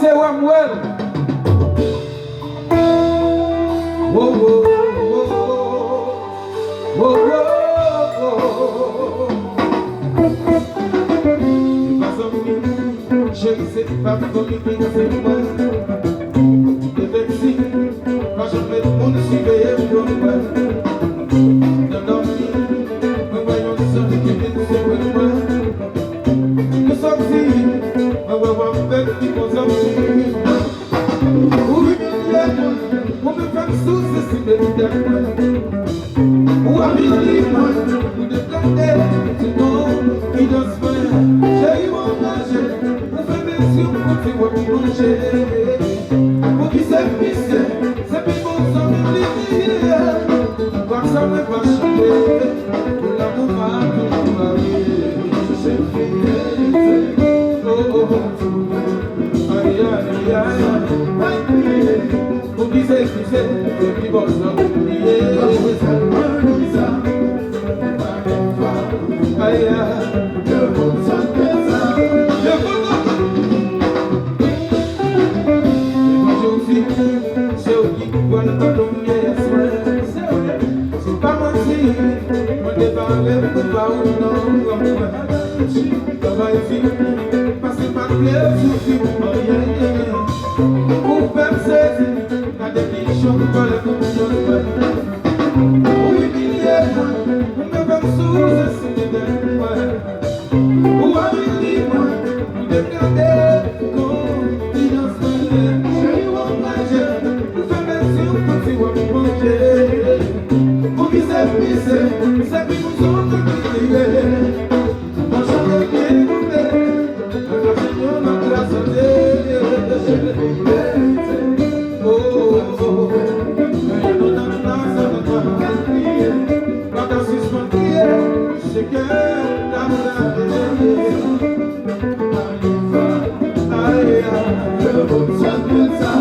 c'est Wamwell. Oh, oh, oh, oh, oh, oh. Chérie, c'est pas comme il c'est moi. De Betsy, quand je mets le monde surveiller pour moi. Dans l'ordi, nous voyons ça qui vient de se moi. Nous sommes ici, nous voyons faire qui nous sommes ici. Oui, on me fait sous ce cimetière. Ou à midi, ou de planter, c'est non, il doit se faire. J'ai eu mon âge. Si on continue à manger, pour qui c'est pissé, c'est plus bon sans m'oublier. Quand ça me va changer, pour l'amour va toujours varier. C'est fini, oh, aïe, aïe, aïe, pour qui c'est pissé, c'est plus bon sans m'oublier. Aïe, aïe. C'est pas mentir, on débarque pas ou non. Travail fini, passer par plaisir, souffrir pour rien. Pour faire saisir, la définition de la conscience. Oui, milliers, on me fait sous ce signe de moi. Ou à midi, moi, on débarque comme innocent. J'ai eu mon manger, pour faire mes yeux, pour faire manger. C'est plus nous sommes criés. Moi j'en ai bien coupé. Le Seigneur m'a classé. Oh, oh, oh. Mais il nous donne la salle de crier. Pas qu'à suspendre, c'est que la aïe, aïe, le bon sang de ça.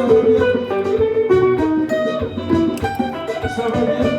va bien. Ça va bien.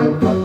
Back to